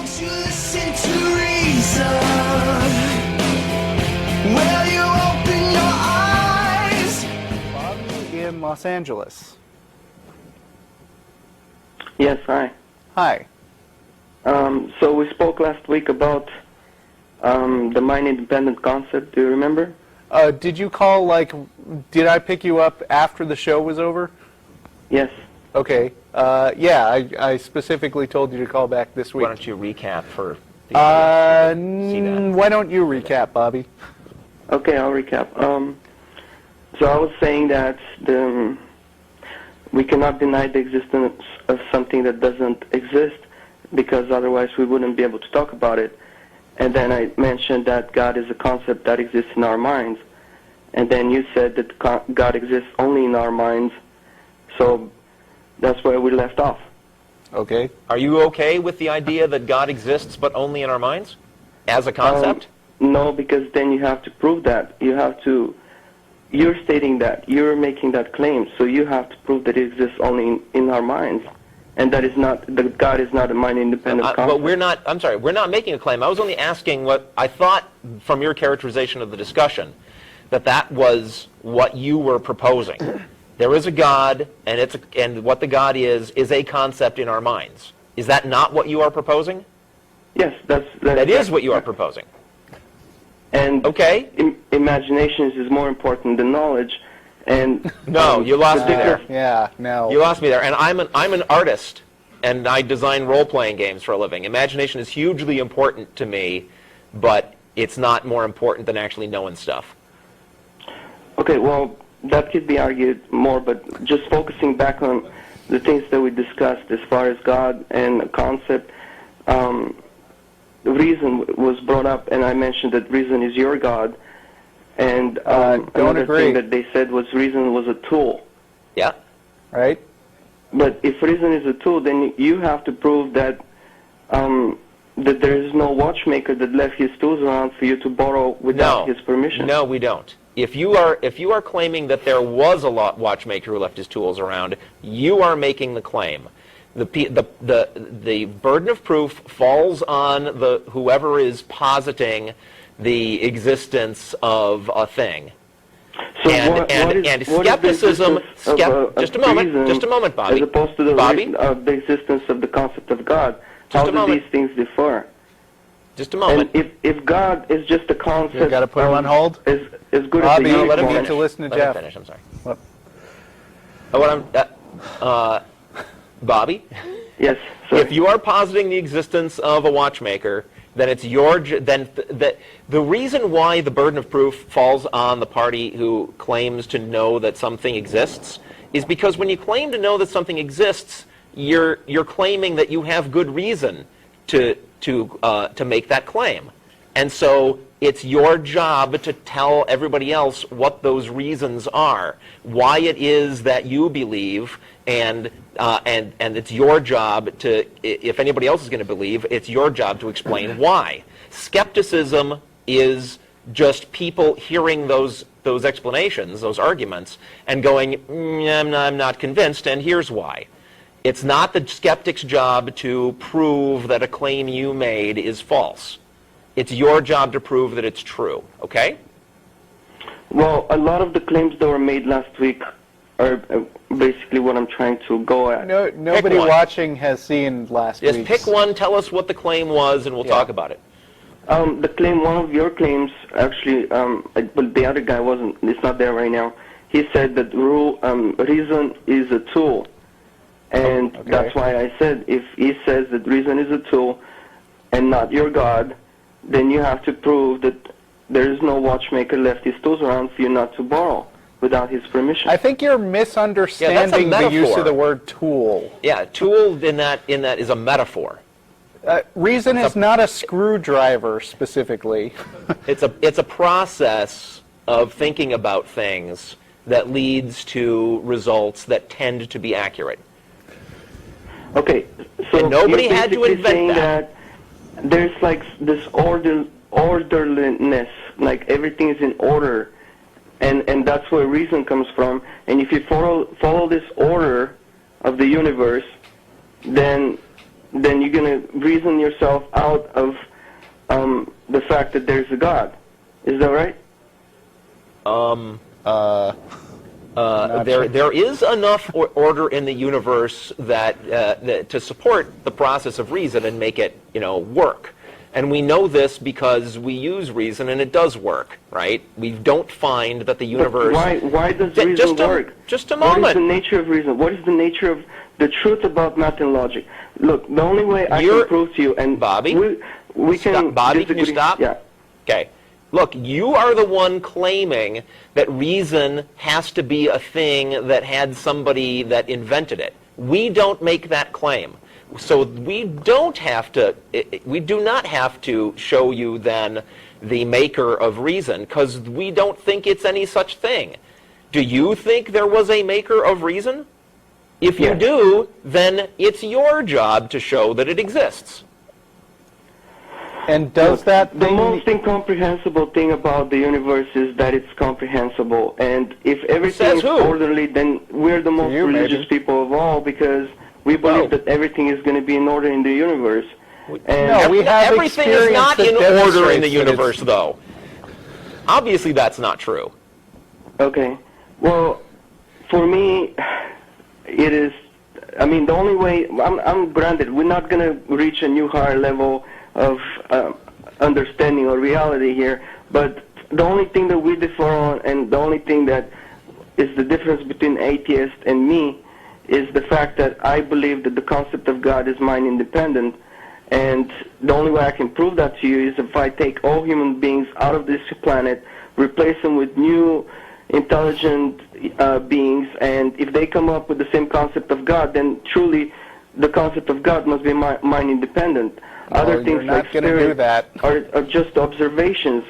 you listen to reason? Will you open your eyes? Bobby in Los Angeles. Yes, hi. Hi. So we spoke last week about the mind-independent concept. Do you remember? Did you call, did I pick you up after the show was over? Yes. Okay. Yeah, I specifically told you to call back this week. Why don't you recap for the audience? Why don't you recap, Bobby? Okay, I'll recap. So I was saying that we cannot deny the existence of something that doesn't exist, because otherwise we wouldn't be able to talk about it. And then I mentioned that God is a concept that exists in our minds. And then you said that God exists only in our minds. So that's where we left off. Okay. Are you okay with the idea that God exists but only in our minds as a concept? No, because then you have to prove that. You're stating that. You're making that claim. So you have to prove that it exists only in our minds. And that God is not a mind-independent concept. But we're not making a claim. I was only asking what I thought from your characterization of the discussion, that was what you were proposing. There is a God, and what the God is a concept in our minds. Is that not what you are proposing? Yes, that is what you are proposing. And okay, imagination is more important than knowledge. And no, you lost me there. Yeah, no. You lost me there. And I'm an artist, and I design role-playing games for a living. Imagination is hugely important to me, but it's not more important than actually knowing stuff. Okay, well, that could be argued more, but just focusing back on the things that we discussed as far as God and the concept, reason was brought up, and I mentioned that reason is your God. And another thing that they said was reason was a tool. Yeah. Right. But if reason is a tool, then you have to prove that that there is no watchmaker that left his tools around for you to borrow without his permission. No, we don't. If you are claiming that there was a watchmaker who left his tools around, you are making the claim. The burden of proof falls on whoever is positing the existence of a thing. So and skepticism. Just a moment, Bobby. As opposed to the existence of the concept of God. How do these things differ? Just a moment. And if God is just a concept, you got to put him on hold. As good Bobby, as let him get to listen to Jeff. Let me finish. I'm sorry. Bobby. Yes. Sorry. If you are positing the existence of a watchmaker, then it's the reason why the burden of proof falls on the party who claims to know that something exists is because when you claim to know that something exists, you're claiming that you have good reason to make that claim, and so it's your job to tell everybody else what those reasons are, why it is that you believe, and it's your job to, if anybody else is going to believe, it's your job to explain why. Skepticism is just people hearing those explanations, those arguments, and going, I'm not convinced, and here's why. It's not the skeptic's job to prove that a claim you made is false. It's your job to prove that it's true, okay? Well, a lot of the claims that were made last week are basically what I'm trying to go at. Nobody watching has seen last week. Just pick one, tell us what the claim was, and we'll talk about it. The claim, one of your claims, actually, but the other guy wasn't, it's not there right now. He said that reason is a tool. And that's why I said, if he says that reason is a tool and not your God, then you have to prove that there is no watchmaker left his tools around for you not to borrow without his permission. I think you're misunderstanding the use of the word tool. Yeah, tool in that is a metaphor. Reason is not a screwdriver specifically. It's a process of thinking about things that leads to results that tend to be accurate. Okay, so and nobody had to invent that. There's like this orderliness, like everything is in order, and that's where reason comes from. And if you follow this order of the universe, then then you're going to reason yourself out of the fact that there's a God. Is that right? There is enough order in the universe that to support the process of reason and make it, work. And we know this because we use reason and it does work, right? We don't find that the universe... Why does reason work? Just a moment. What is the nature of reason? What is the nature of the truth about math and logic? Look, the only way I can prove to you, and Bobby, we can... Bobby, disagree. can you stop? Yeah. Okay. Look, you are the one claiming that reason has to be a thing that had somebody that invented it. We don't make that claim. So we do not have to show you then the maker of reason, because we don't think it's any such thing. Do you think there was a maker of reason? If you do, then it's your job to show that it exists. And does that the most incomprehensible thing about the universe is that it's comprehensible, and if everything is orderly, then we're the most religious people of all, because we believe that everything is going to be in order in the universe. And we have everything is not in order in the universe, though. Obviously, that's not true. Okay. Well, for me, it is. I mean, the only way I'm granted, we're not going to reach a new higher level of understanding or reality here, but the only thing that we differ on, and the only thing that is the difference between atheist and me, is the fact that I believe that the concept of God is mind independent, and the only way I can prove that to you is if I take all human beings out of this planet, replace them with new intelligent beings, and if they come up with the same concept of God, then truly the concept of God must be mind independent. Other things like spirit are just observations.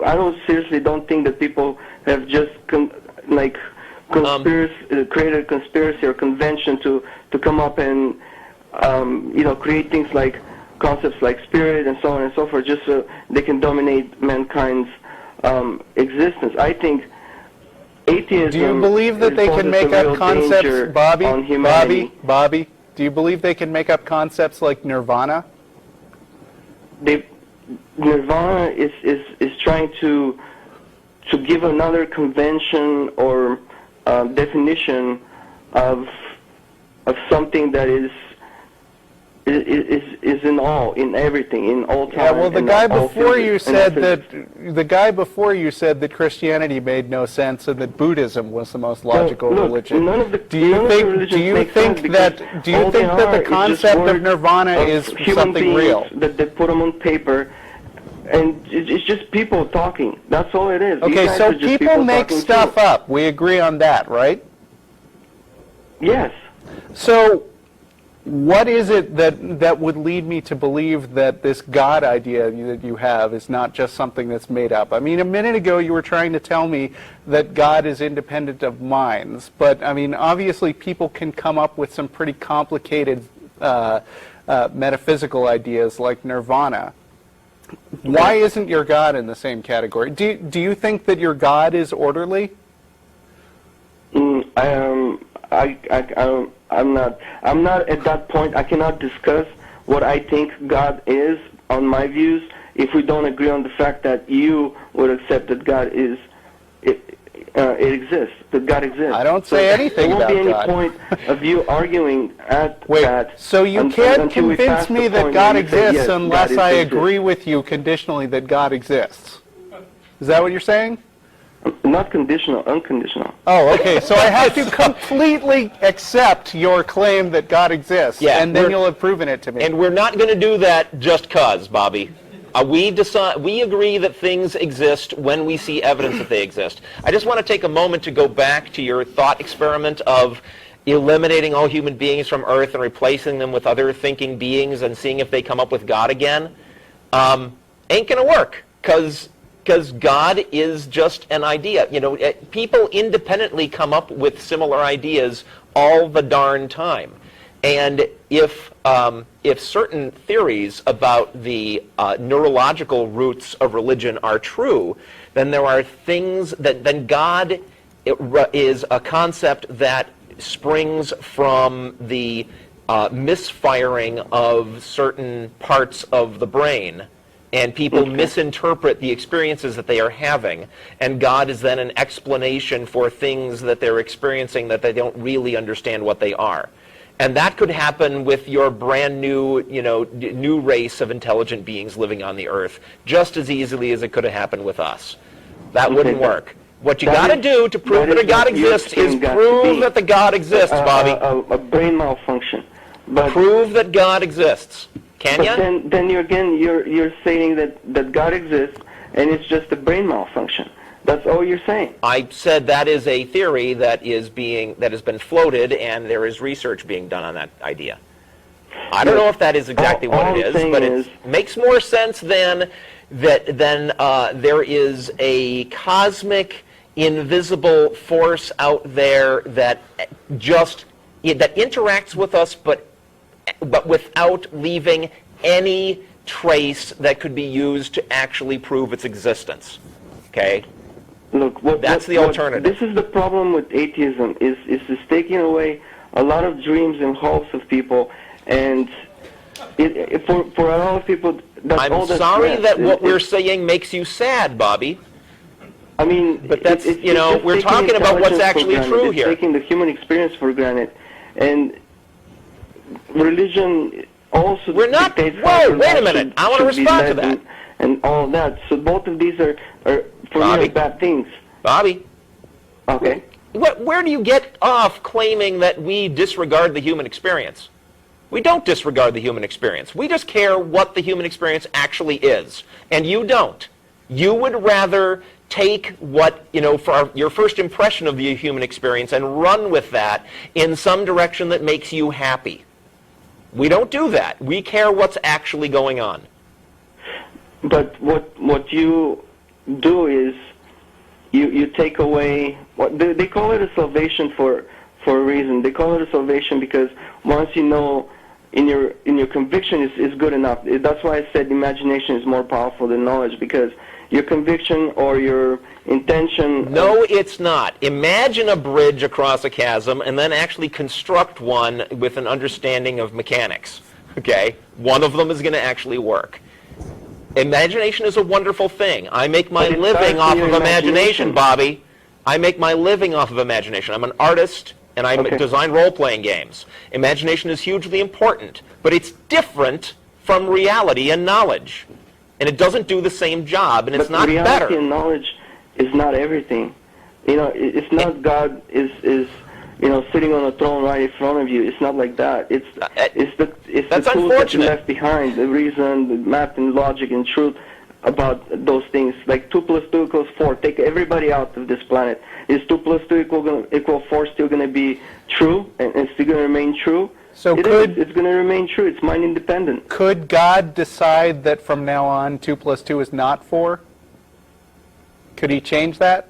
I seriously don't think that people have just created a conspiracy or convention to come up and create things like concepts like spirit and so on and so forth, just so they can dominate mankind's existence. I think atheism. Do you believe that they can make up concepts, Bobby? Do you believe they can make up concepts like nirvana? Nirvana is trying to give another convention or definition of something that is in everything, in all time. Yeah, well, the guy before you said that Christianity made no sense and that Buddhism was the most logical religion. None of the do you think that the concept of nirvana is something real? That they put them on paper, and it's just people talking. That's all it is. Okay, so people make stuff up. We agree on that, right? Yes. So what is it that would lead me to believe that this God idea that you have is not just something that's made up? I mean, a minute ago you were trying to tell me that God is independent of minds, but I mean, obviously people can come up with some pretty complicated metaphysical ideas like nirvana. Why isn't your God in the same category? Do you think that your God is orderly? I'm not at that point. I cannot discuss what I think God is on my views if we don't agree on the fact that you would accept that God is it exists, that God exists. I don't say anything about God. There won't be any point of you arguing at that. So you can't convince me that God exists unless I agree with you conditionally that God exists. Is that what you're saying? Not conditional, unconditional. Oh, okay. So I have to completely accept your claim that God exists, and then you'll have proven it to me. And we're not going to do that just 'cause, Bobby. We agree that things exist when we see evidence that they exist. I just want to take a moment to go back to your thought experiment of eliminating all human beings from Earth and replacing them with other thinking beings and seeing if they come up with God again. Ain't going to work, because God is just an idea. People independently come up with similar ideas all the darn time. And if certain theories about the neurological roots of religion are true, then there are things then God is a concept that springs from the misfiring of certain parts of the brain, and people misinterpret the experiences that they are having, and God is then an explanation for things that they're experiencing that they don't really understand what they are. And that could happen with your brand new, new race of intelligent beings living on the earth, just as easily as it could have happened with us. That wouldn't work. What you got to do to prove that a God exists is prove that the God exists, Bobby. A brain malfunction. But prove that God exists. Can you? Then you're saying that God exists and it's just a brain malfunction. That's all you're saying. I said that is a theory that has been floated, and there is research being done on that idea. I don't know if that is exactly what it is, but it makes more sense than that. There is a cosmic, invisible force out there that that interacts with us, but without leaving any trace that could be used to actually prove its existence. Okay. Look, that's the alternative. This is the problem with atheism, is it's taking away a lot of dreams and hopes of people, and for a lot of people, I'm sorry that what we're saying makes you sad, Bobby. I mean, but that's, we're talking about what's actually true here. It's taking the human experience for granted, and religion also. We're not. Whoa! Wait a minute. I want to respond to that. And all that. So both of these are for me, bad things. Bobby. Okay. Where do you get off claiming that we disregard the human experience? We don't disregard the human experience. We just care what the human experience actually is, and you don't. You would rather take what, for your first impression of the human experience and run with that in some direction that makes you happy. We don't do that. We care what's actually going on. But what you do is you take away what they call it a salvation for a reason. They call it a salvation because once you know in your conviction is good enough. That's why I said imagination is more powerful than knowledge, because your conviction or your intention. No, it's not. Imagine a bridge across a chasm and then actually construct one with an understanding of mechanics. Okay? One of them is going to actually work. Imagination is a wonderful thing. I make my living off of imagination, Bobby. I make my living off of imagination. I'm an artist, and I design role-playing games. Imagination is hugely important, but it's different from reality and knowledge. And it doesn't do the same job, and it's not better. But reality and knowledge is not everything. It's not God is sitting on a throne right in front of you. It's not like that. It's the tools that you left behind, the reason, the math and logic and truth about those things. Like 2 + 2 = 4. Take everybody out of this planet. Is 2 + 2 equal 4 still going to be true, and it's still going to remain true? So it's going to remain true. It's mind independent. Could God decide that from now on 2 + 2 is not 4? Could he change that?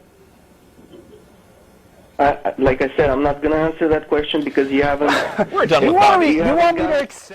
Like I said, I'm not going to answer that question because you haven't. We're done with Bobby. You want me to accept?